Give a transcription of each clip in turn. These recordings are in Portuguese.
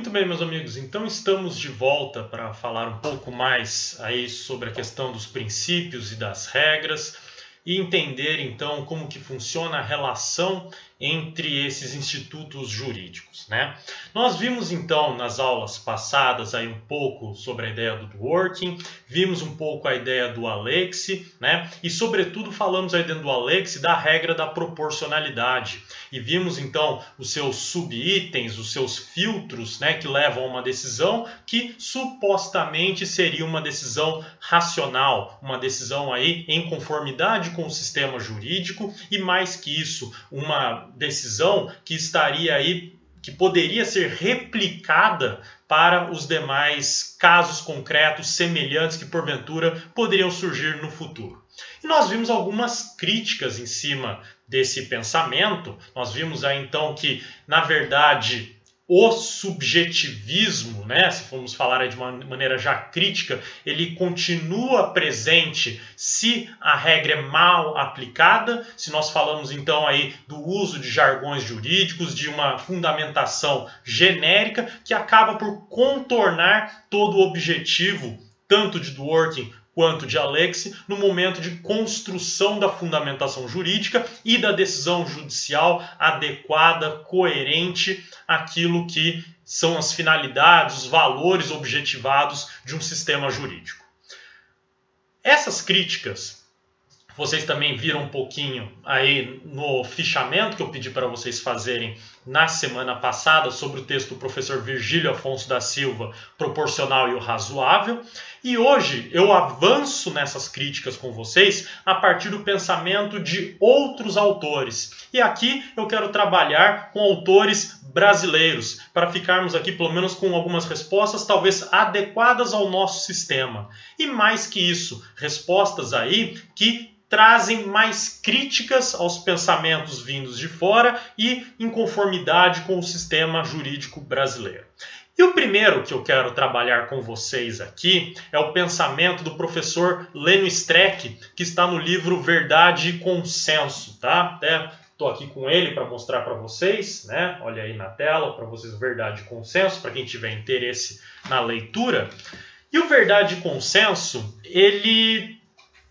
Muito bem, meus amigos, então estamos de volta para falar um pouco mais aí sobre a questão dos princípios e das regras e entender então como que funciona a relação entre esses institutos jurídicos, né? Nós vimos então nas aulas passadas aí um pouco sobre a ideia do Dworkin, vimos um pouco a ideia do Alexis, né? E sobretudo falamos aí dentro do Alexis da regra da proporcionalidade e vimos então os seus subitens, os seus filtros, né, que levam a uma decisão que supostamente seria uma decisão racional, uma decisão aí em conformidade com o sistema jurídico e mais que isso, uma decisão que estaria aí, que poderia ser replicada para os demais casos concretos semelhantes que porventura poderiam surgir no futuro. E nós vimos algumas críticas em cima desse pensamento. Nós vimos aí então que, na verdade, o subjetivismo, né, se formos falar aí de uma maneira já crítica, ele continua presente se a regra é mal aplicada, se nós falamos então aí do uso de jargões jurídicos, de uma fundamentação genérica que acaba por contornar todo o objetivo, tanto de Dworkin quanto de Alexis, no momento de construção da fundamentação jurídica e da decisão judicial adequada, coerente àquilo que são as finalidades, os valores objetivados de um sistema jurídico. Essas críticas, vocês também viram um pouquinho aí no fichamento que eu pedi para vocês fazerem na semana passada sobre o texto do professor Virgílio Afonso da Silva, Proporcional e o Razoável. E hoje eu avanço nessas críticas com vocês a partir do pensamento de outros autores. E aqui eu quero trabalhar com autores brasileiros, para ficarmos aqui pelo menos com algumas respostas talvez adequadas ao nosso sistema. E mais que isso, respostas aí que trazem mais críticas aos pensamentos vindos de fora e em conformidade com o sistema jurídico brasileiro. E o primeiro que eu quero trabalhar com vocês aqui é o pensamento do professor Lênio Streck, que está no livro Verdade e Consenso, tá? Até estou aqui com ele para mostrar para vocês, né? Olha aí na tela para vocês Verdade e Consenso, para quem tiver interesse na leitura. E o Verdade e Consenso, ele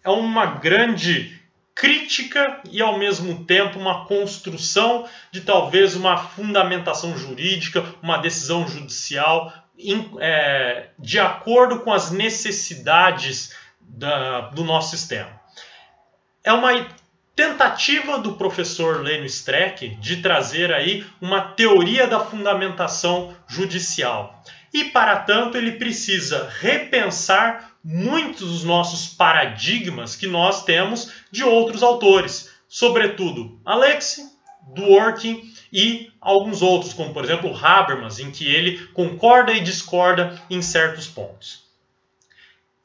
é uma grande crítica e, ao mesmo tempo, uma construção de talvez uma fundamentação jurídica, uma decisão judicial de acordo com as necessidades do nosso sistema. É uma tentativa do professor Lênio Streck de trazer aí uma teoria da fundamentação judicial. E, para tanto, ele precisa repensar muitos dos nossos paradigmas que nós temos de outros autores, sobretudo Alexis, Dworkin e alguns outros, como por exemplo Habermas, em que ele concorda e discorda em certos pontos.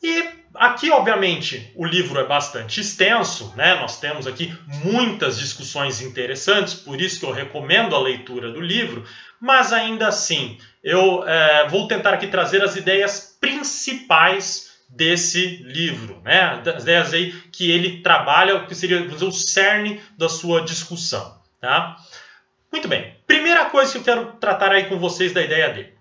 E aqui, obviamente, o livro é bastante extenso, né? Nós temos aqui muitas discussões interessantes, por isso que eu recomendo a leitura do livro, mas ainda assim, eu vou tentar aqui trazer as ideias principais desse livro, né? As ideias aí que ele trabalha, o que seria, vamos dizer, o cerne da sua discussão, tá? Muito bem. Primeira coisa que eu quero tratar aí com vocês da ideia dele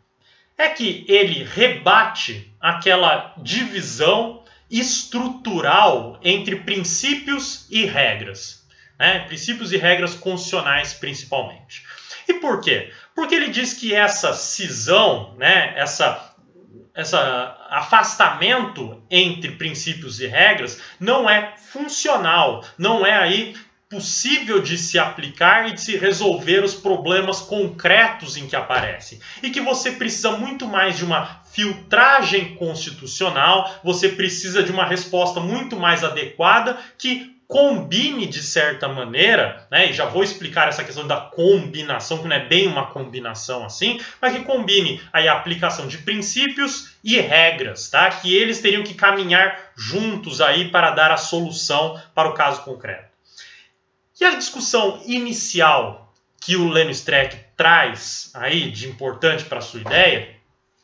é que ele rebate aquela divisão estrutural entre princípios e regras, né? Princípios e regras constitucionais principalmente. E por quê? Porque ele diz que essa cisão, né, esse afastamento entre princípios e regras não é funcional, não é aí possível de se aplicar e de se resolver os problemas concretos em que aparecem. E que você precisa muito mais de uma filtragem constitucional, você precisa de uma resposta muito mais adequada que combine de certa maneira, né, e já vou explicar essa questão da combinação, que não é bem uma combinação assim, mas que combine aí a aplicação de princípios e regras, tá? Que eles teriam que caminhar juntos aí para dar a solução para o caso concreto. E a discussão inicial que o Lênio Streck traz aí de importante para a sua ideia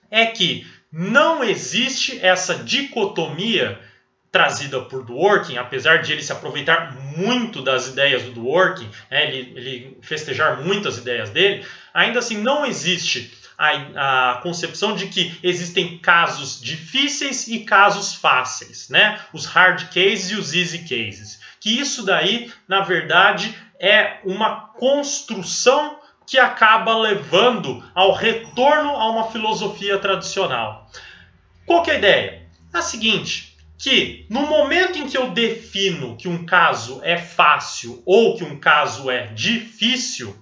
é que não existe essa dicotomia trazida por Dworkin, apesar de ele se aproveitar muito das ideias do Dworkin, né, ele festejar muitas ideias dele, ainda assim não existe a concepção de que existem casos difíceis e casos fáceis, né? Os hard cases e os easy cases. Que isso daí, na verdade, é uma construção que acaba levando ao retorno a uma filosofia tradicional. Qual que é a ideia? É a seguinte, que no momento em que eu defino que um caso é fácil ou que um caso é difícil,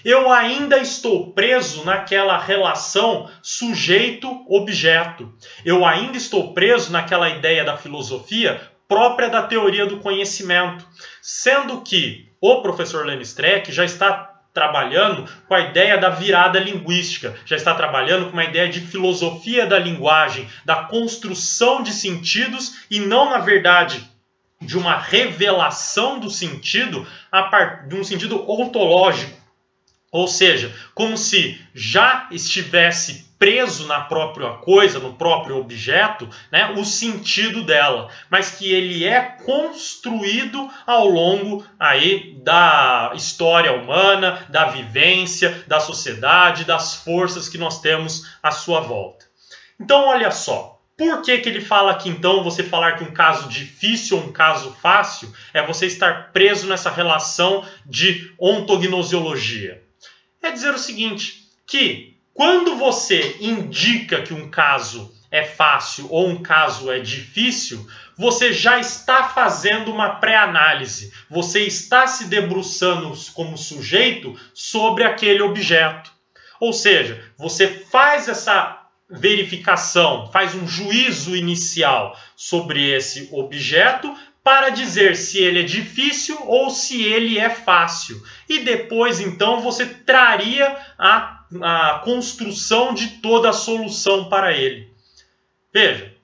eu ainda estou preso naquela relação sujeito-objeto. Eu ainda estou preso naquela ideia da filosofia própria da teoria do conhecimento, sendo que o professor Lenny Streck já está trabalhando com a ideia da virada linguística, já está trabalhando com uma ideia de filosofia da linguagem, da construção de sentidos e não, na verdade, de uma revelação do sentido de um sentido ontológico. Ou seja, como se já estivesse preso na própria coisa, no próprio objeto, né, o sentido dela, mas que ele é construído ao longo aí da história humana, da vivência, da sociedade, das forças que nós temos à sua volta. Então, olha só, por que ele fala que então você falar que um caso difícil ou um caso fácil é você estar preso nessa relação de ontognosiologia? É dizer o seguinte, que quando você indica que um caso é fácil ou um caso é difícil, você já está fazendo uma pré-análise. Você está se debruçando como sujeito sobre aquele objeto. Ou seja, você faz essa verificação, faz um juízo inicial sobre esse objeto para dizer se ele é difícil ou se ele é fácil. E depois, então, você traria a construção de toda a solução para ele. Veja,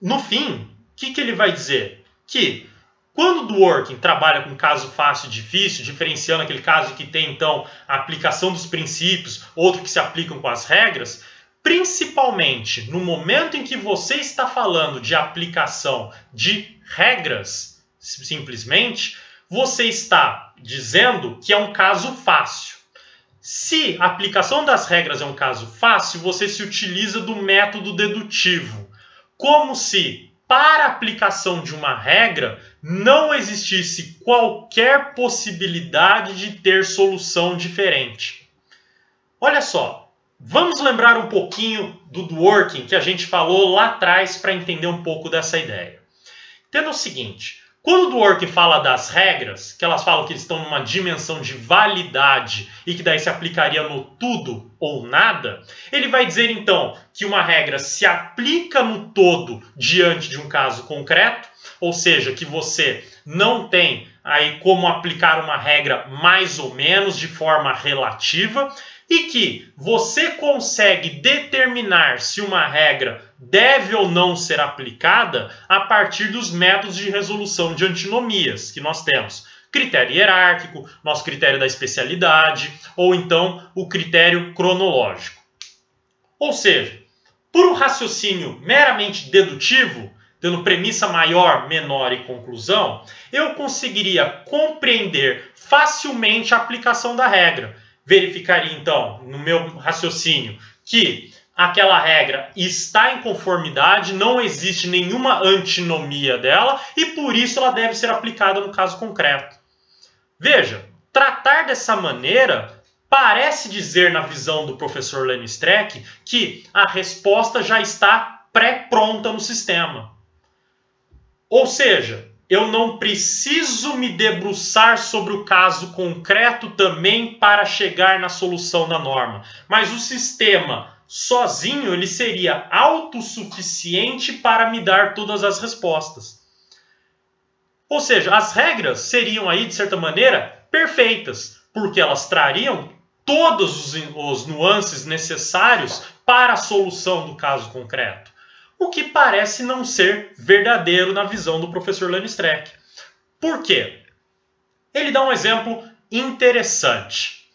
no fim, o que ele vai dizer? Que quando o Dworkin trabalha com caso fácil e difícil, diferenciando aquele caso que tem, então, a aplicação dos princípios, outro que se aplicam com as regras, principalmente no momento em que você está falando de aplicação de regras, simplesmente, você está dizendo que é um caso fácil. Se a aplicação das regras é um caso fácil, você se utiliza do método dedutivo, como se para a aplicação de uma regra não existisse qualquer possibilidade de ter solução diferente. Olha só. Vamos lembrar um pouquinho do Dworkin que a gente falou lá atrás para entender um pouco dessa ideia. Entenda o seguinte, quando o Dworkin fala das regras, que elas falam que eles estão numa dimensão de validade e que daí se aplicaria no tudo ou nada, ele vai dizer então que uma regra se aplica no todo diante de um caso concreto, ou seja, que você não tem aí como aplicar uma regra mais ou menos de forma relativa, e que você consegue determinar se uma regra deve ou não ser aplicada a partir dos métodos de resolução de antinomias que nós temos. Critério hierárquico, nosso critério da especialidade, ou então o critério cronológico. Ou seja, por um raciocínio meramente dedutivo, tendo premissa maior, menor e conclusão, eu conseguiria compreender facilmente a aplicação da regra. Verificaria, então, no meu raciocínio, que aquela regra está em conformidade, não existe nenhuma antinomia dela e, por isso, ela deve ser aplicada no caso concreto. Veja, tratar dessa maneira parece dizer, na visão do professor Lenny Streck, que a resposta já está pré-pronta no sistema. Ou seja, eu não preciso me debruçar sobre o caso concreto também para chegar na solução da norma. Mas o sistema, sozinho, ele seria autossuficiente para me dar todas as respostas. Ou seja, as regras seriam aí, de certa maneira, perfeitas, porque elas trariam todos os nuances necessários para a solução do caso concreto. O que parece não ser verdadeiro na visão do professor Lenny Streck. Por quê? Ele dá um exemplo interessante.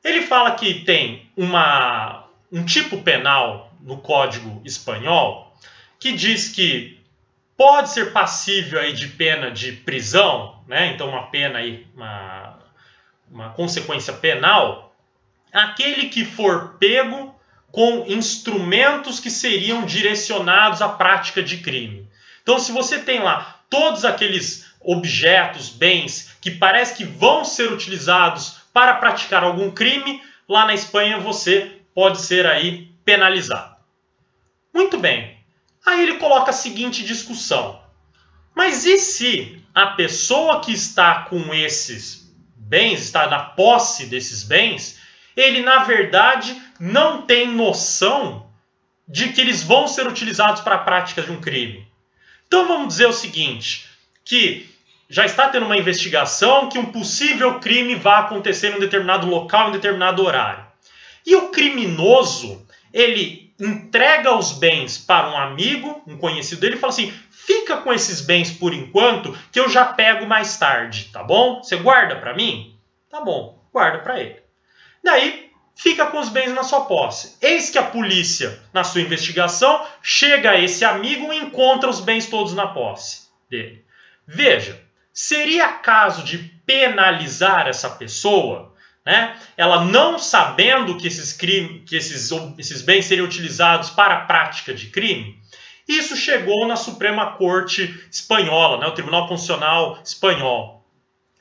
Ele fala que tem um tipo penal no Código Espanhol que diz que pode ser passível aí de pena de prisão, né? Então uma pena aí, uma consequência penal, aquele que for pego com instrumentos que seriam direcionados à prática de crime. Então, se você tem lá todos aqueles objetos, bens, que parece que vão ser utilizados para praticar algum crime, lá na Espanha você pode ser aí penalizado. Muito bem. Aí ele coloca a seguinte discussão. Mas e se a pessoa que está com esses bens, está na posse desses bens, ele na verdade não tem noção de que eles vão ser utilizados para a prática de um crime? Então vamos dizer o seguinte, que já está tendo uma investigação que um possível crime vai acontecer em um determinado local, em um determinado horário. E o criminoso, ele entrega os bens para um amigo, um conhecido dele, e fala assim, fica com esses bens por enquanto, que eu já pego mais tarde, tá bom? Você guarda para mim? Tá bom, guarda para ele. Daí, fica com os bens na sua posse. Eis que a polícia, na sua investigação, chega a esse amigo e encontra os bens todos na posse dele. Veja, seria caso de penalizar essa pessoa, né? Ela não sabendo que esses bens seriam utilizados para a prática de crime? Isso chegou na Suprema Corte Espanhola, né? O Tribunal Constitucional Espanhol.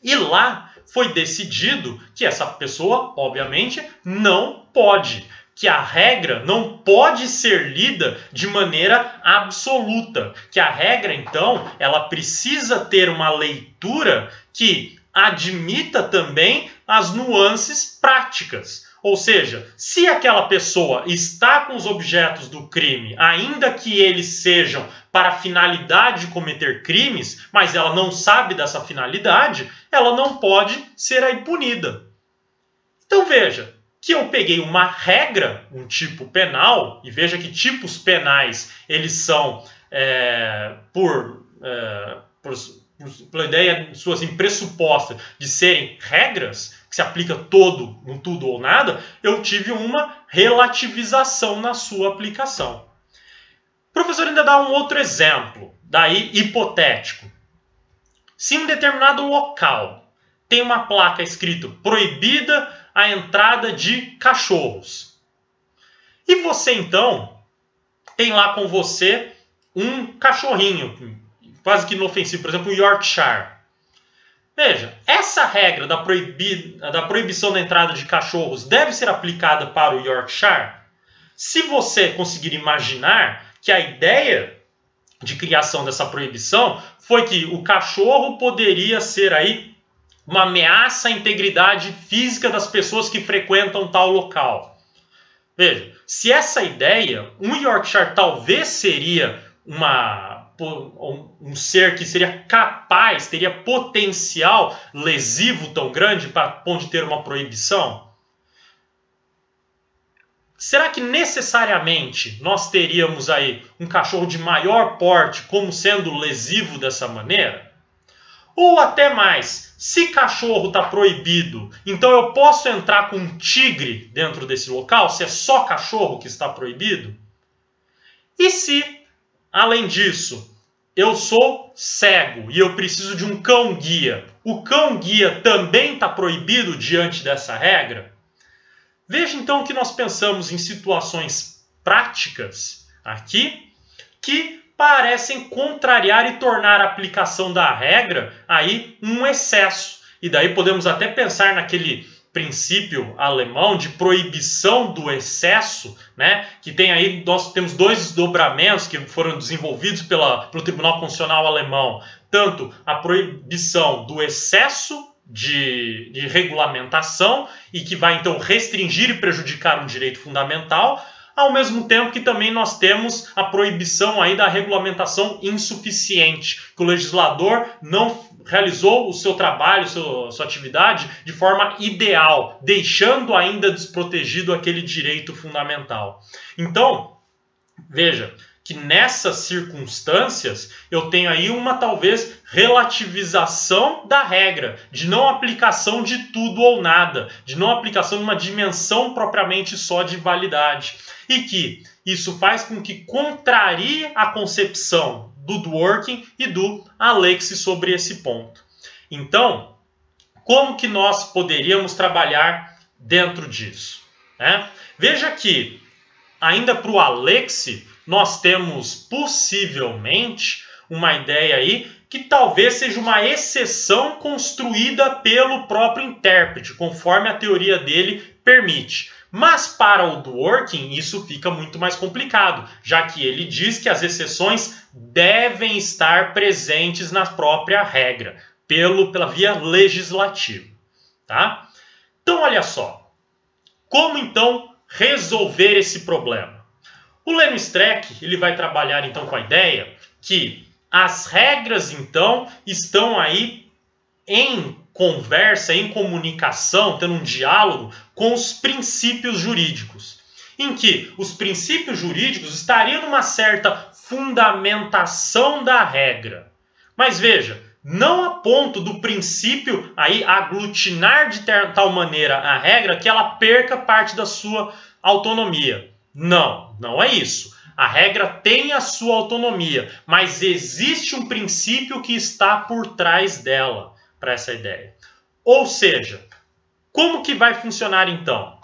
E lá foi decidido que essa pessoa, obviamente, não pode, que a regra não pode ser lida de maneira absoluta, que a regra, então, ela precisa ter uma leitura que admita também as nuances práticas. Ou seja, se aquela pessoa está com os objetos do crime, ainda que eles sejam para a finalidade de cometer crimes, mas ela não sabe dessa finalidade, ela não pode ser aí punida. Então veja, que eu peguei uma regra, um tipo penal, e veja que tipos penais eles são pela ideia sua assim, pressuposta de serem regras, que se aplica no tudo ou nada, eu tive uma relativização na sua aplicação. O professor ainda dá um outro exemplo, daí hipotético. Se em um determinado local tem uma placa escrito proibida a entrada de cachorros, e você então tem lá com você um cachorrinho, quase que inofensivo, por exemplo, um Yorkshire. Veja, essa regra da proibição da entrada de cachorros deve ser aplicada para o Yorkshire? Se você conseguir imaginar que a ideia de criação dessa proibição foi que o cachorro poderia ser aí uma ameaça à integridade física das pessoas que frequentam tal local. Veja, se essa ideia, um Yorkshire talvez seria um ser que seria capaz, teria potencial lesivo tão grande para ponto de ter uma proibição? Será que necessariamente nós teríamos aí um cachorro de maior porte como sendo lesivo dessa maneira? Ou até mais, se cachorro está proibido, então eu posso entrar com um tigre dentro desse local, se é só cachorro que está proibido? E se, além disso, eu sou cego e eu preciso de um cão-guia, o cão-guia também está proibido diante dessa regra? Veja então que nós pensamos em situações práticas aqui que parecem contrariar e tornar a aplicação da regra aí um excesso. E daí podemos até pensar naquele princípio alemão de proibição do excesso, né? Que tem aí, nós temos dois desdobramentos que foram desenvolvidos pelo Tribunal Constitucional alemão. Tanto a proibição do excesso de regulamentação e que vai então restringir e prejudicar um direito fundamental, ao mesmo tempo que também nós temos a proibição aí da regulamentação insuficiente, que o legislador não realizou o seu trabalho, sua atividade de forma ideal, deixando ainda desprotegido aquele direito fundamental. Então, veja que nessas circunstâncias eu tenho aí uma talvez relativização da regra, de não aplicação de tudo ou nada, de não aplicação de uma dimensão propriamente só de validade. E que isso faz com que contrarie a concepção do Dworkin e do Alexis sobre esse ponto. Então, como que nós poderíamos trabalhar dentro disso? né? Veja que, ainda para o Alexi, nós temos possivelmente uma ideia aí que talvez seja uma exceção construída pelo próprio intérprete, conforme a teoria dele permite. Mas para o Dworkin isso fica muito mais complicado, já que ele diz que as exceções devem estar presentes na própria regra, pela via legislativa. Tá? Então olha só, como então resolver esse problema? O Leno Streck ele vai trabalhar então com a ideia que as regras então estão aí em conversa, em comunicação, tendo um diálogo com os princípios jurídicos, em que os princípios jurídicos estariam numa certa fundamentação da regra. Mas veja, não a ponto do princípio aí aglutinar de tal maneira a regra que ela perca parte da sua autonomia. Não, não é isso. A regra tem a sua autonomia, mas existe um princípio que está por trás dela, para essa ideia. Ou seja, como que vai funcionar então?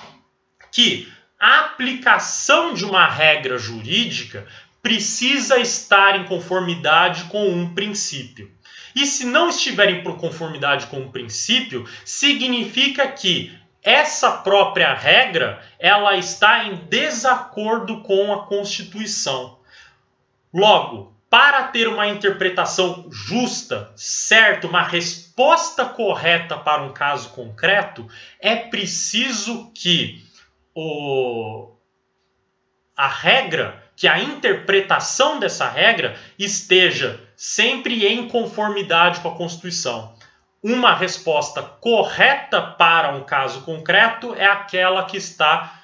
Que a aplicação de uma regra jurídica precisa estar em conformidade com um princípio. E se não estiver em conformidade com um princípio, significa que essa própria regra ela está em desacordo com a Constituição. Logo, para ter uma interpretação justa, certa, uma resposta correta para um caso concreto, é preciso que a regra, que a interpretação dessa regra esteja sempre em conformidade com a Constituição. Uma resposta correta para um caso concreto é aquela que está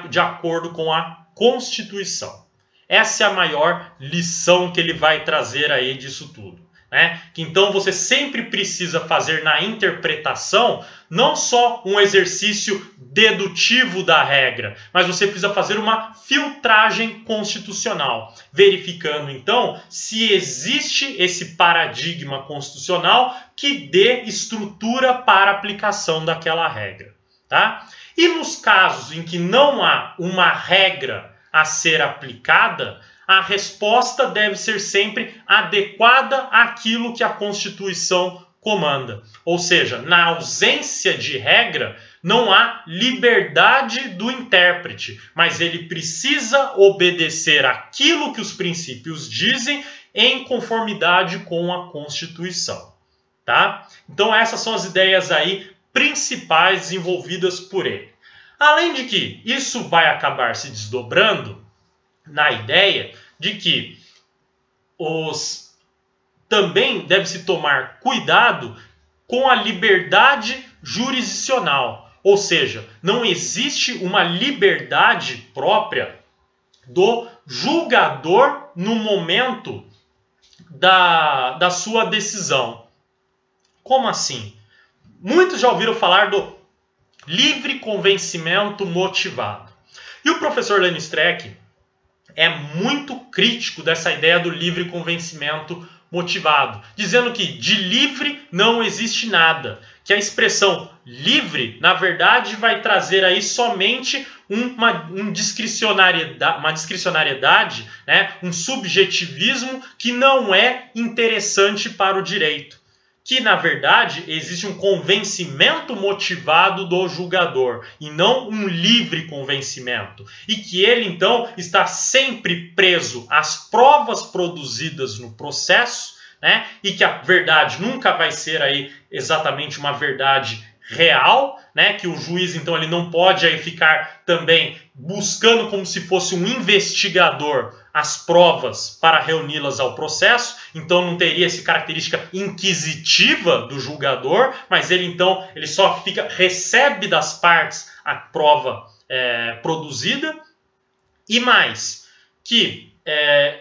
de acordo com a Constituição. Essa é a maior lição que ele vai trazer aí disso tudo, né? Que então você sempre precisa fazer na interpretação não só um exercício dedutivo da regra, mas você precisa fazer uma filtragem constitucional, verificando então se existe esse paradigma constitucional que dê estrutura para a aplicação daquela regra, tá? E nos casos em que não há uma regra a ser aplicada, a resposta deve ser sempre adequada àquilo que a Constituição comanda. Ou seja, na ausência de regra, não há liberdade do intérprete, mas ele precisa obedecer aquilo que os princípios dizem em conformidade com a Constituição. Tá? Então essas são as ideias aí principais desenvolvidas por ele. Além de que isso vai acabar se desdobrando na ideia de que também deve-se tomar cuidado com a liberdade jurisdicional. Ou seja, não existe uma liberdade própria do julgador no momento da sua decisão. Como assim? Muitos já ouviram falar do livre convencimento motivado. E o professor Leno Streck é muito crítico dessa ideia do livre convencimento motivado, dizendo que de livre não existe nada, que a expressão livre, na verdade, vai trazer aí somente uma discricionariedade, né? Um subjetivismo que não é interessante para o direito. Que, na verdade, existe um convencimento motivado do julgador e não um livre convencimento. E que ele, então, está sempre preso às provas produzidas no processo, né? E que a verdade nunca vai ser aí exatamente uma verdade real, né? Que o juiz, então, ele não pode aí ficar também buscando como se fosse um investigador as provas para reuni-las ao processo, então não teria essa característica inquisitiva do julgador, mas ele então ele só recebe das partes a prova produzida, e mais que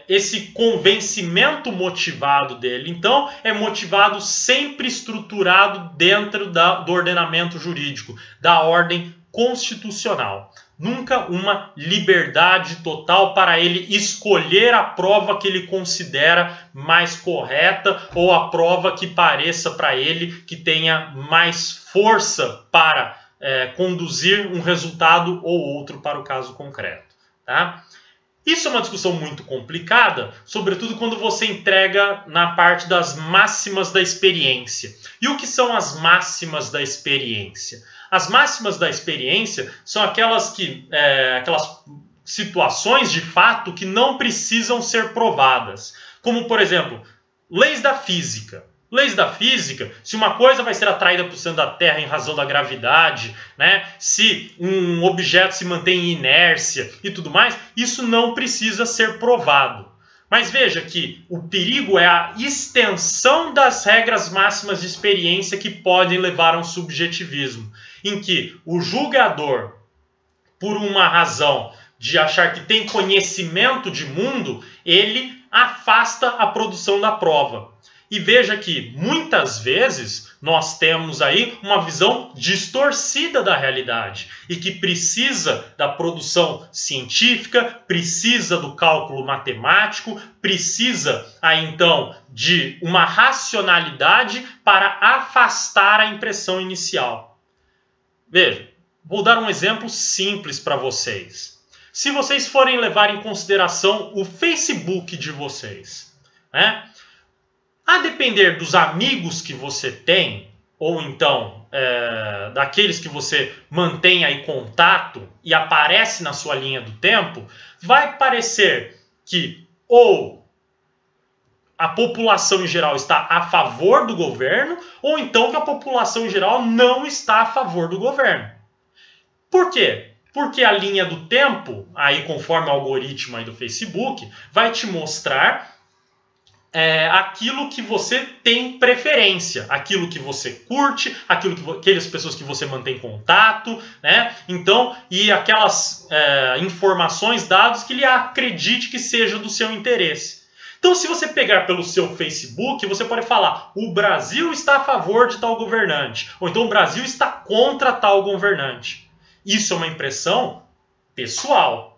esse convencimento motivado dele, então, é motivado sempre estruturado dentro do ordenamento jurídico, da ordem constitucional. Nunca uma liberdade total para ele escolher a prova que ele considera mais correta ou a prova que pareça para ele que tenha mais força para conduzir um resultado ou outro para o caso concreto. Tá? Isso é uma discussão muito complicada, sobretudo quando você entrega na parte das máximas da experiência. E o que são as máximas da experiência? As máximas da experiência são aquelas situações de fato que não precisam ser provadas. Como, por exemplo, leis da física. Leis da física, se uma coisa vai ser atraída para o centro da Terra em razão da gravidade, né? Se um objeto se mantém em inércia e tudo mais, isso não precisa ser provado. Mas veja que o perigo é a extensão das regras máximas de experiência que podem levar a um subjetivismo, em que o julgador, por uma razão de achar que tem conhecimento de mundo, ele afasta a produção da prova. E veja que, muitas vezes, nós temos aí uma visão distorcida da realidade e que precisa da produção científica, precisa do cálculo matemático, precisa, aí, então, de uma racionalidade para afastar a impressão inicial. Veja, vou dar um exemplo simples para vocês. Se vocês forem levar em consideração o Facebook de vocês, né? A depender dos amigos que você tem, ou então daqueles que você mantém aí contato e aparece na sua linha do tempo, vai parecer que ou a população em geral está a favor do governo, ou então que a população em geral não está a favor do governo. Por quê? Porque a linha do tempo, aí conforme o algoritmo aí do Facebook, vai te mostrar aquilo que você tem preferência, aquilo que você curte, aquelas pessoas que você mantém contato, né? Então, e aquelas informações, dados que ele acredite que seja do seu interesse. Então, se você pegar pelo seu Facebook, você pode falar: o Brasil está a favor de tal governante, ou então o Brasil está contra tal governante. Isso é uma impressão pessoal.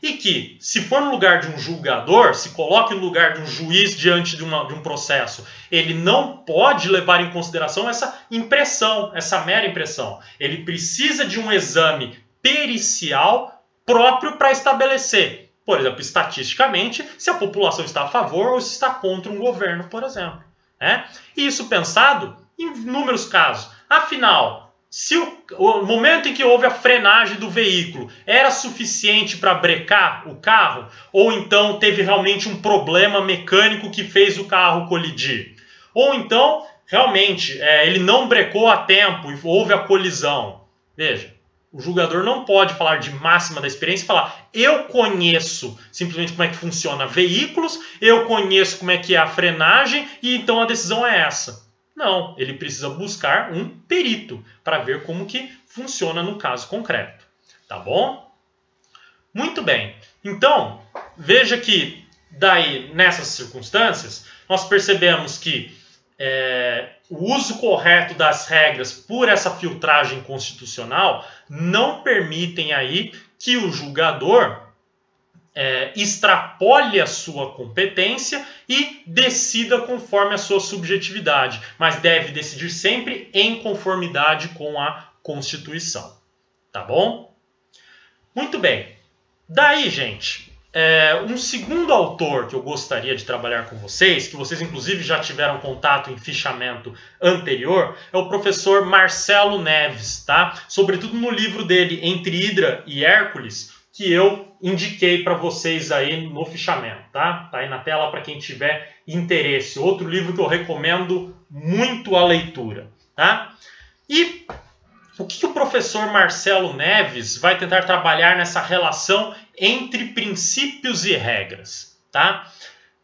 E que, se for no lugar de um julgador, se coloque no lugar de um juiz diante de um processo, ele não pode levar em consideração essa impressão, essa mera impressão. Ele precisa de um exame pericial próprio para estabelecer, por exemplo, estatisticamente, se a população está a favor ou se está contra um governo, por exemplo. Né? E isso pensado em inúmeros casos. Afinal, se o momento em que houve a frenagem do veículo era suficiente para brecar o carro, ou então teve realmente um problema mecânico que fez o carro colidir, ou então realmente ele não brecou a tempo e houve a colisão. Veja, o julgador não pode falar de máxima da experiência e falar: eu conheço simplesmente como é que funciona veículos, eu conheço como é que é a frenagem e então a decisão é essa. Não, ele precisa buscar um perito para ver como que funciona no caso concreto. Tá bom? Muito bem. Então, veja que daí, nessas circunstâncias, nós percebemos que o uso correto das regras por essa filtragem constitucional não permitem aí que o julgador extrapole a sua competência e decida conforme a sua subjetividade, mas deve decidir sempre em conformidade com a Constituição. Tá bom? Muito bem. Daí, gente, um segundo autor que eu gostaria de trabalhar com vocês, que vocês inclusive já tiveram contato em fichamento anterior, é o professor Marcelo Neves, tá? Sobretudo no livro dele, Entre Hidra e Hércules, que eu indiquei para vocês aí no fichamento, tá? Tá aí na tela para quem tiver interesse. Outro livro que eu recomendo muito a leitura, tá? E o que o professor Marcelo Neves vai tentar trabalhar nessa relação entre princípios e regras, tá?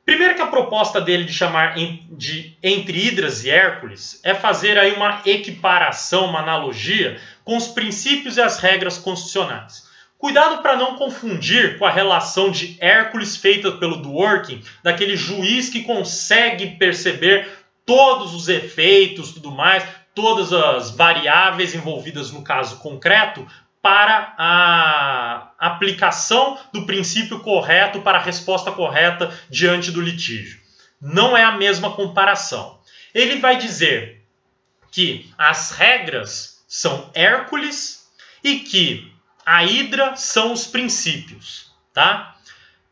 Primeiro que a proposta dele de chamar de Entre Hidras e Hércules é fazer aí uma equiparação, uma analogia com os princípios e as regras constitucionais. Cuidado para não confundir com a relação de Hércules feita pelo Dworkin, daquele juiz que consegue perceber todos os efeitos, tudo mais, todas as variáveis envolvidas no caso concreto para a aplicação do princípio correto para a resposta correta diante do litígio. Não é a mesma comparação. Ele vai dizer que as regras são Hércules e que a Hidra são os princípios, tá?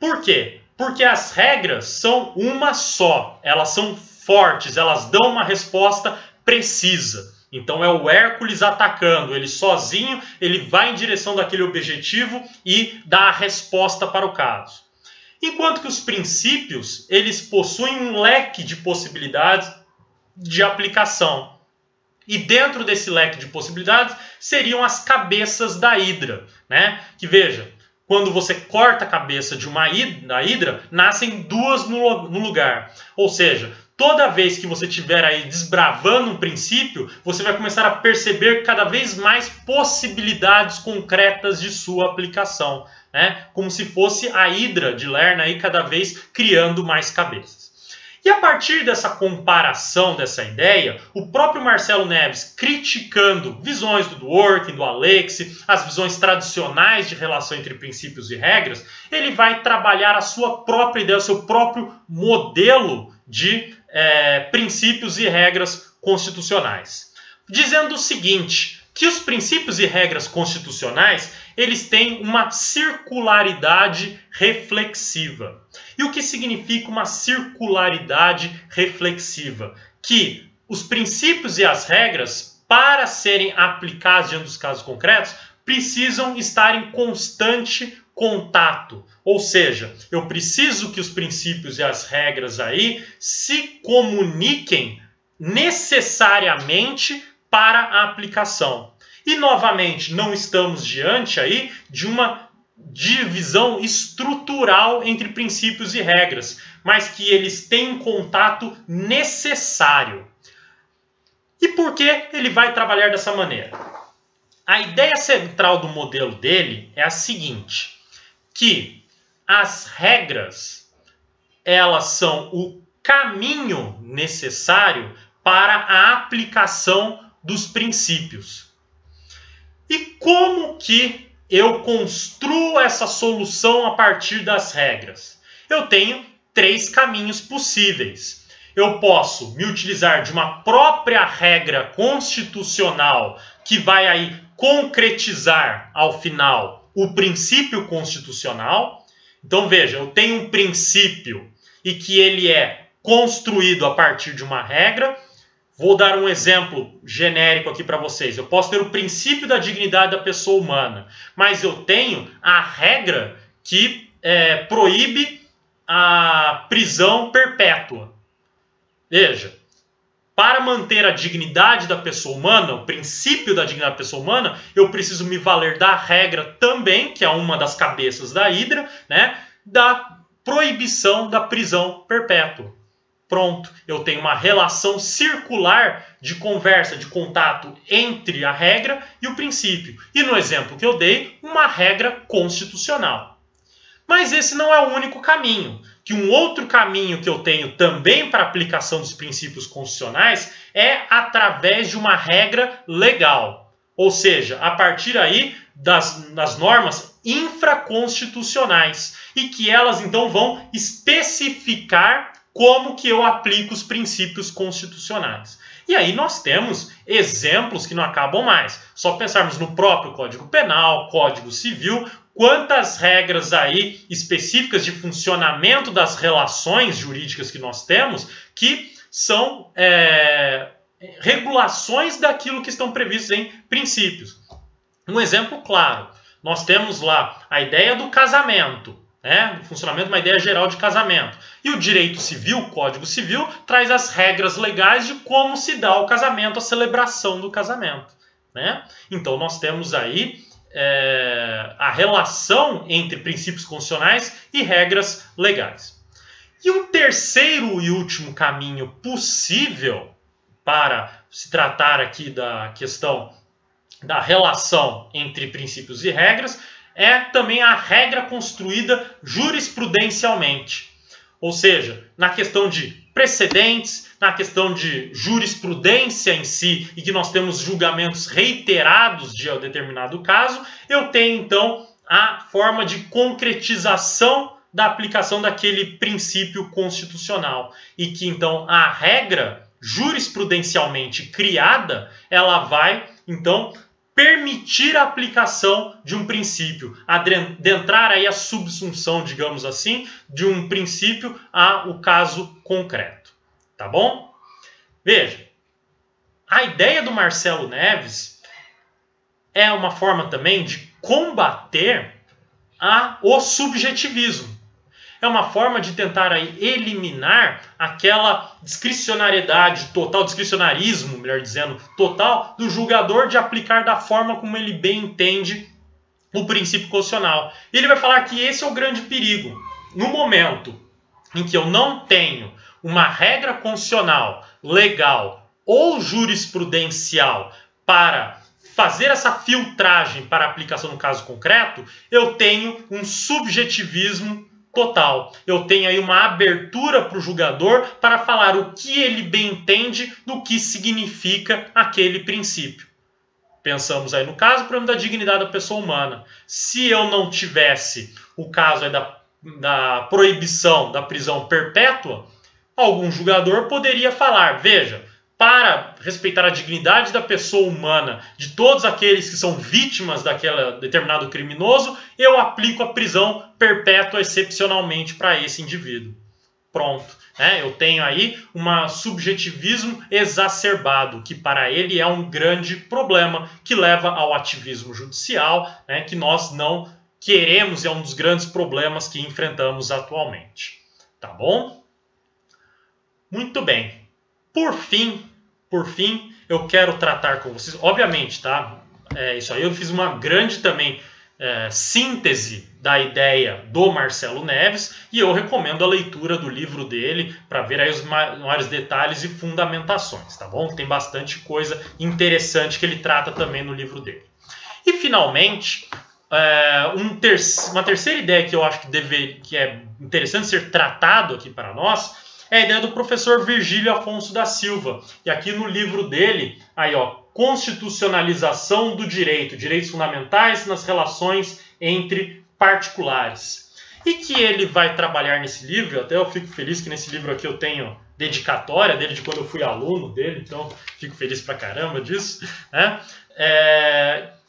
Por quê? Porque as regras são uma só, elas são fortes, elas dão uma resposta precisa. Então é o Hércules atacando, ele sozinho, ele vai em direção daquele objetivo e dá a resposta para o caso. Enquanto que os princípios, eles possuem um leque de possibilidades de aplicação. E dentro desse leque de possibilidades seriam as cabeças da Hidra, né? Que veja, quando você corta a cabeça de uma Hidra, nascem duas no lugar. Ou seja, toda vez que você estiver aí desbravando um princípio, você vai começar a perceber cada vez mais possibilidades concretas de sua aplicação, né? Como se fosse a Hidra de Lerna aí cada vez criando mais cabeças. E a partir dessa comparação, dessa ideia, o próprio Marcelo Neves, criticando visões do Dworkin, do Alexi, as visões tradicionais de relação entre princípios e regras, ele vai trabalhar a sua própria ideia, o seu próprio modelo de princípios e regras constitucionais. Dizendo o seguinte, que os princípios e regras constitucionais, eles têm uma circularidade reflexiva. E o que significa uma circularidade reflexiva? Que os princípios e as regras, para serem aplicados diante dos casos concretos, precisam estar em constante contato. Ou seja, eu preciso que os princípios e as regras aí se comuniquem necessariamente para a aplicação. E, novamente, não estamos diante aí de uma divisão estrutural entre princípios e regras, mas que eles têm um contato necessário. E por que ele vai trabalhar dessa maneira? A ideia central do modelo dele é a seguinte, que as regras, elas são o caminho necessário para a aplicação dos princípios. E como que eu construo essa solução a partir das regras? Eu tenho 3 caminhos possíveis. Eu posso me utilizar de uma própria regra constitucional que vai aí concretizar ao final o princípio constitucional. Então veja, eu tenho um princípio e que ele é construído a partir de uma regra. Vou dar um exemplo genérico aqui para vocês. Eu posso ter o princípio da dignidade da pessoa humana, mas eu tenho a regra que proíbe a prisão perpétua. Veja, para manter a dignidade da pessoa humana, o princípio da dignidade da pessoa humana, eu preciso me valer da regra também, que é uma das cabeças da Hidra, né, da proibição da prisão perpétua. Pronto, eu tenho uma relação circular de conversa, de contato entre a regra e o princípio. E no exemplo que eu dei, uma regra constitucional. Mas esse não é o único caminho. Que um outro caminho que eu tenho também para a aplicação dos princípios constitucionais é através de uma regra legal. Ou seja, a partir aí das normas infraconstitucionais. E que elas então vão especificar como que eu aplico os princípios constitucionais. E aí nós temos exemplos que não acabam mais. Só pensarmos no próprio Código Penal, Código Civil, quantas regras aí específicas de funcionamento das relações jurídicas que nós temos, que são regulações daquilo que estão previstos em princípios. Um exemplo claro, nós temos lá a ideia do casamento, o funcionamento de uma ideia geral de casamento. E o direito civil, o Código Civil, traz as regras legais de como se dá o casamento, a celebração do casamento. Então nós temos aí a relação entre princípios constitucionais e regras legais. E um terceiro e último caminho possível para se tratar aqui da questão da relação entre princípios e regras é também a regra construída jurisprudencialmente. Ou seja, na questão de precedentes, na questão de jurisprudência em si, e que nós temos julgamentos reiterados de um determinado caso, eu tenho então a forma de concretização da aplicação daquele princípio constitucional. E que então a regra jurisprudencialmente criada, ela vai então, permitir a aplicação de um princípio, adentrar aí a subsunção, digamos assim, de um princípio ao caso concreto. Tá bom? Veja, a ideia do Marcelo Neves é uma forma também de combater o subjetivismo. É uma forma de tentar aí eliminar aquela discricionariedade total, discricionarismo, melhor dizendo, total, do julgador de aplicar da forma como ele bem entende o princípio constitucional. E ele vai falar que esse é o grande perigo. No momento em que eu não tenho uma regra constitucional, legal ou jurisprudencial para fazer essa filtragem para aplicação no caso concreto, eu tenho um subjetivismo total. Eu tenho aí uma abertura para o julgador para falar o que ele bem entende do que significa aquele princípio. Pensamos aí no caso, por exemplo, da dignidade da pessoa humana. Se eu não tivesse o caso aí da proibição da prisão perpétua, algum julgador poderia falar, veja, para respeitar a dignidade da pessoa humana, de todos aqueles que são vítimas daquele determinado criminoso, eu aplico a prisão perpétua excepcionalmente para esse indivíduo. Pronto. Eu tenho aí um subjetivismo exacerbado, que para ele é um grande problema, que leva ao ativismo judicial, que nós não queremos, é um dos grandes problemas que enfrentamos atualmente. Tá bom? Muito bem. Por fim, eu quero tratar com vocês, obviamente, tá? Isso aí eu fiz uma grande também síntese da ideia do Marcelo Neves e eu recomendo a leitura do livro dele para ver aí os maiores detalhes e fundamentações, tá bom? Tem bastante coisa interessante que ele trata também no livro dele. E, finalmente, uma terceira ideia que eu acho que é interessante ser tratado aqui para nós é a ideia do professor Virgílio Afonso da Silva. E aqui no livro dele, aí, Constitucionalização do Direito, Direitos Fundamentais nas Relações entre Particulares. E que ele vai trabalhar nesse livro, até eu fico feliz que nesse livro aqui eu tenho dedicatória dele de quando eu fui aluno dele, então fico feliz pra caramba disso, né?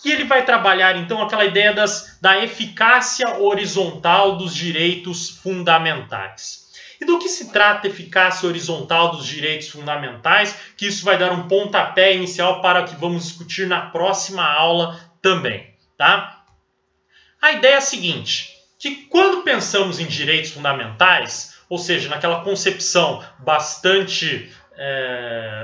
Que ele vai trabalhar, então, aquela ideia da eficácia horizontal dos direitos fundamentais. E do que se trata a eficácia horizontal dos direitos fundamentais, que isso vai dar um pontapé inicial para o que vamos discutir na próxima aula também, tá? A ideia é a seguinte, que quando pensamos em direitos fundamentais, ou seja, naquela concepção bastante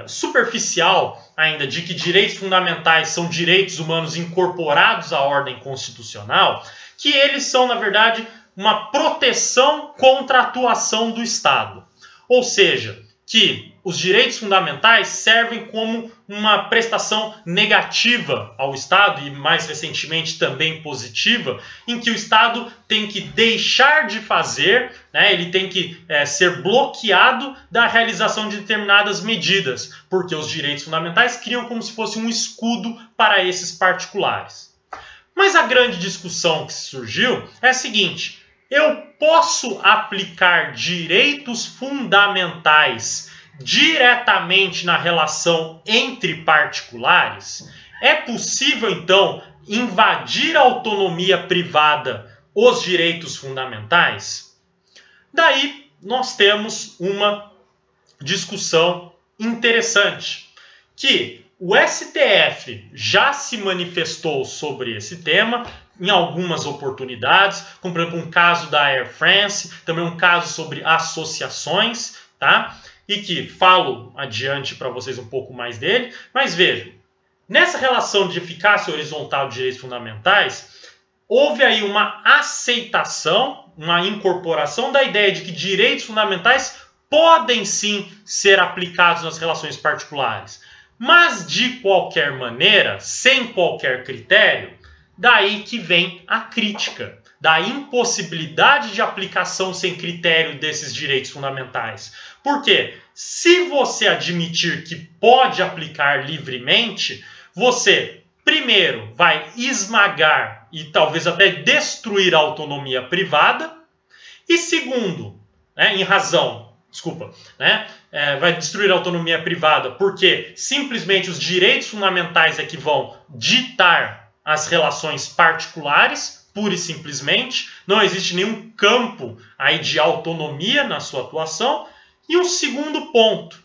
superficial ainda de que direitos fundamentais são direitos humanos incorporados à ordem constitucional, que eles são, na verdade, uma proteção contra a atuação do Estado. Ou seja, que os direitos fundamentais servem como uma prestação negativa ao Estado e, mais recentemente, também positiva, em que o Estado tem que deixar de fazer, ele tem que ser bloqueado da realização de determinadas medidas, porque os direitos fundamentais criam como se fosse um escudo para esses particulares. Mas a grande discussão que surgiu é a seguinte: eu posso aplicar direitos fundamentais diretamente na relação entre particulares? É possível, então, invadir a autonomia privada, os direitos fundamentais? Daí nós temos uma discussão interessante, que o STF já se manifestou sobre esse tema em algumas oportunidades, como por exemplo um caso da Air France, também um caso sobre associações, tá? E que falo adiante para vocês um pouco mais dele, mas vejam, nessa relação de eficácia horizontal de direitos fundamentais, houve aí uma aceitação, uma incorporação da ideia de que direitos fundamentais podem sim ser aplicados nas relações particulares, mas de qualquer maneira, sem qualquer critério. Daí que vem a crítica, da impossibilidade de aplicação sem critério desses direitos fundamentais. Por quê? Se você admitir que pode aplicar livremente, você, primeiro, vai esmagar e talvez até destruir a autonomia privada, e segundo, em razão desculpa, né? Vai destruir a autonomia privada porque simplesmente os direitos fundamentais é que vão ditar as relações particulares, pura e simplesmente. Não existe nenhum campo aí de autonomia na sua atuação. E o segundo ponto,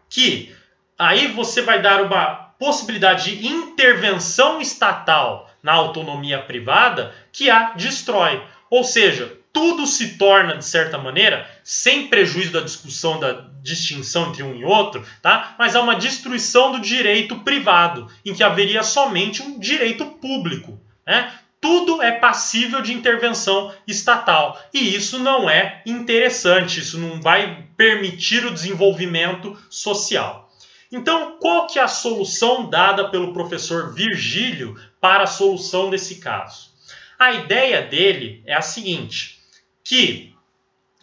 que aí você vai dar uma possibilidade de intervenção estatal na autonomia privada que a destrói. Ou seja, tudo se torna, de certa maneira, sem prejuízo da discussão da distinção entre um e outro, tá? Mas há uma destruição do direito privado, em que haveria somente um direito público, né? Tudo é passível de intervenção estatal. E isso não é interessante, isso não vai permitir o desenvolvimento social. Então, qual que é a solução dada pelo professor Virgílio para a solução desse caso? A ideia dele é a seguinte, que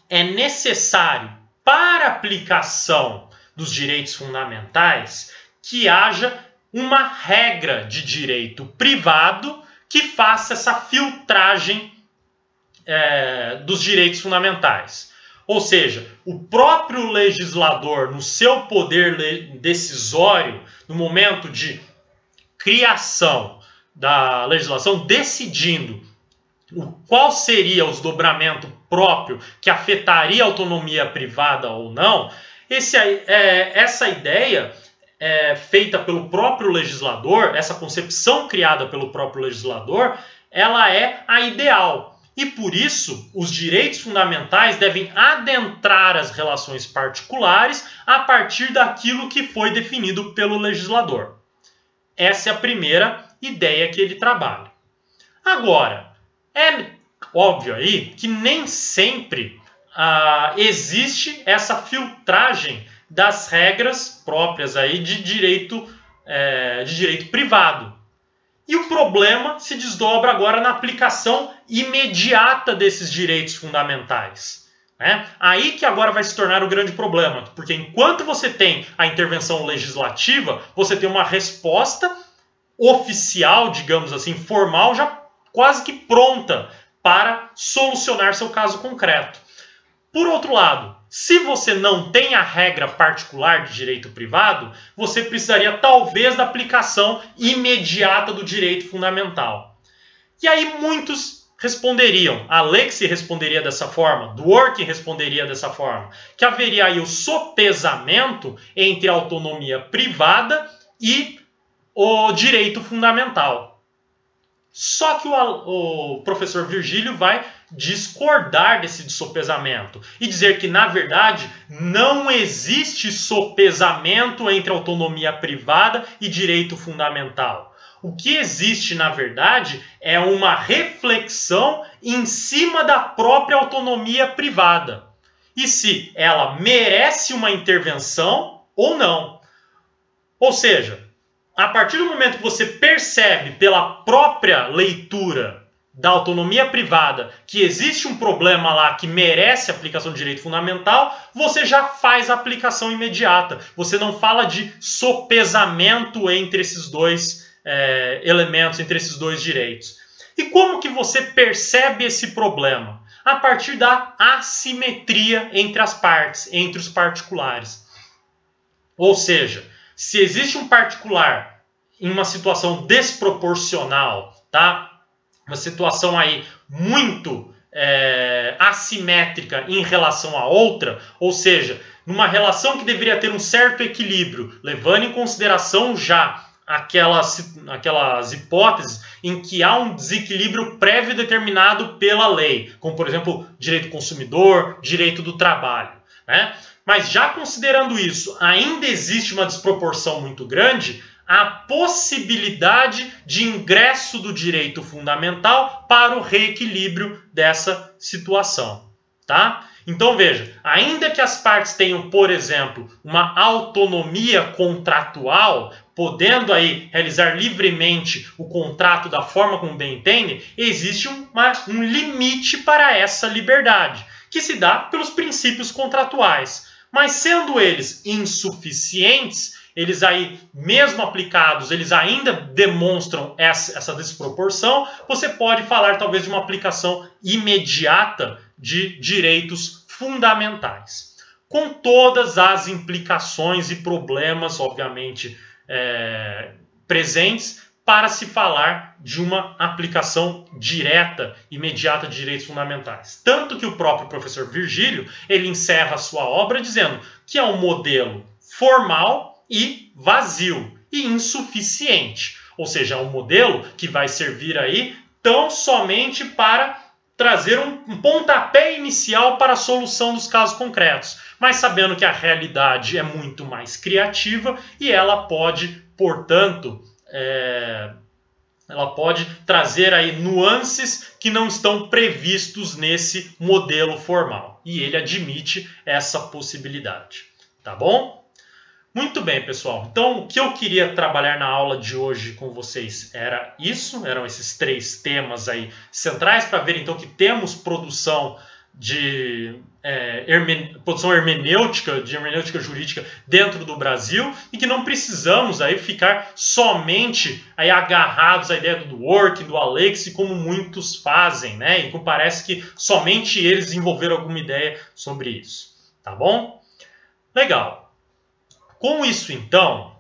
é necessário, para a aplicação dos direitos fundamentais, que haja uma regra de direito privado que faça essa filtragem dos direitos fundamentais. Ou seja, o próprio legislador, no seu poder decisório, no momento de criação da legislação, decidindo qual seria o desdobramento próprio que afetaria a autonomia privada ou não, essa ideia feita pelo próprio legislador, essa concepção criada pelo próprio legislador, ela é a ideal. E por isso, os direitos fundamentais devem adentrar as relações particulares a partir daquilo que foi definido pelo legislador. Essa é a primeira ideia que ele trabalha. Agora, é óbvio aí que nem sempre existe essa filtragem das regras próprias aí de direito privado. E o problema se desdobra agora na aplicação imediata desses direitos fundamentais. Né? Aí que agora vai se tornar o grande problema, porque enquanto você tem a intervenção legislativa, você tem uma resposta oficial, digamos assim, formal, já quase que pronta para solucionar seu caso concreto. Por outro lado, se você não tem a regra particular de direito privado, você precisaria talvez da aplicação imediata do direito fundamental. E aí muitos responderiam, a Lexi responderia dessa forma, Dworkin responderia dessa forma, que haveria aí o sopesamento entre a autonomia privada e o direito fundamental. Só que o professor Virgílio vai discordar desse sopesamento e dizer que, na verdade, não existe sopesamento entre autonomia privada e direito fundamental. O que existe, na verdade, é uma reflexão em cima da própria autonomia privada. E se ela merece uma intervenção ou não. Ou seja, a partir do momento que você percebe pela própria leitura da autonomia privada que existe um problema lá que merece aplicação de direito fundamental, você já faz a aplicação imediata. Você não fala de sopesamento entre esses dois elementos, entre esses dois direitos. E como que você percebe esse problema? A partir da assimetria entre as partes, entre os particulares. Ou seja, se existe um particular em uma situação desproporcional, tá? Uma situação aí muito assimétrica em relação à outra, ou seja, numa relação que deveria ter um certo equilíbrio, levando em consideração já aquelas hipóteses em que há um desequilíbrio prévio determinado pela lei, como por exemplo, direito do consumidor, direito do trabalho, né? Mas já considerando isso, ainda existe uma desproporção muito grande, a possibilidade de ingresso do direito fundamental para o reequilíbrio dessa situação, tá? Então veja, ainda que as partes tenham, por exemplo, uma autonomia contratual, podendo aí realizar livremente o contrato da forma como bem entendem, existe um limite para essa liberdade, que se dá pelos princípios contratuais. Mas sendo eles insuficientes, eles aí, mesmo aplicados, eles ainda demonstram essa desproporção, você pode falar talvez de uma aplicação imediata de direitos fundamentais. com todas as implicações e problemas, obviamente, presentes, para se falar de uma aplicação direta, imediata de direitos fundamentais. Tanto que o próprio professor Virgílio, ele encerra a sua obra dizendo que é um modelo formal e vazio e insuficiente. Ou seja, é um modelo que vai servir aí tão somente para trazer um pontapé inicial para a solução dos casos concretos, mas sabendo que a realidade é muito mais criativa e ela pode, portanto, ela pode trazer aí nuances que não estão previstos nesse modelo formal. E ele admite essa possibilidade. Tá bom? Muito bem, pessoal. Então, o que eu queria trabalhar na aula de hoje com vocês era isso. Eram esses 3 temas aí centrais para ver, então, que temos produção de produção hermenêutica, de hermenêutica jurídica dentro do Brasil e que não precisamos aí ficar somente aí agarrados à ideia do working, do Alex, como muitos fazem, né? E parece que somente eles desenvolveram alguma ideia sobre isso, tá bom? Legal. Com isso, então,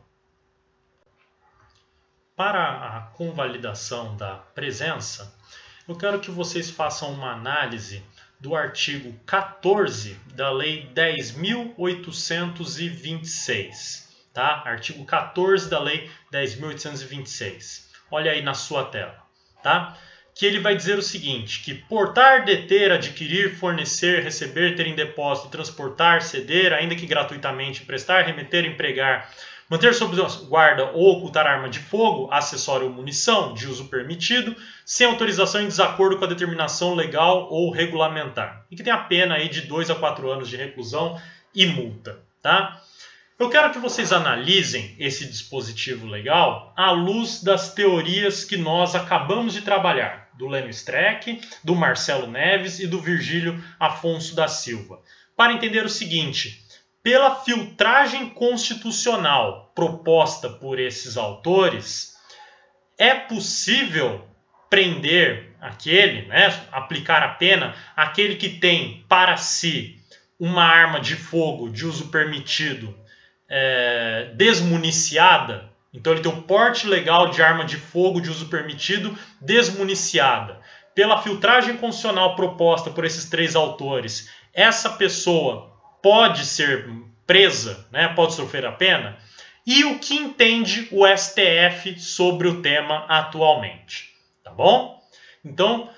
para a convalidação da presença, eu quero que vocês façam uma análise do artigo 14 da Lei 10.826, tá? Artigo 14 da Lei 10.826. Olha aí na sua tela, tá? Que ele vai dizer o seguinte, que portar, deter, adquirir, fornecer, receber, ter em depósito, transportar, ceder, ainda que gratuitamente, prestar, remeter, empregar, manter sob guarda ou ocultar arma de fogo, acessório ou munição de uso permitido, sem autorização em desacordo com a determinação legal ou regulamentar. E que tem a pena aí de 2 a 4 anos de reclusão e multa, tá? Eu quero que vocês analisem esse dispositivo legal à luz das teorias que nós acabamos de trabalhar, do Lênio Streck, do Marcelo Neves e do Virgílio Afonso da Silva, para entender o seguinte: pela filtragem constitucional proposta por esses autores, é possível prender aquele, aplicar a pena, aquele que tem para si uma arma de fogo de uso permitido desmuniciada. Então ele tem o porte legal de arma de fogo de uso permitido desmuniciada. Pela filtragem constitucional proposta por esses 3 autores, essa pessoa pode ser presa, pode sofrer a pena? E o que entende o STF sobre o tema atualmente? Tá bom? Então,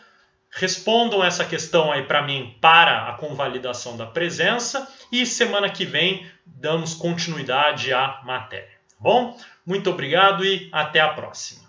respondam essa questão aí para mim para a convalidação da presença e semana que vem damos continuidade à matéria. Tá bom? Muito obrigado e até a próxima.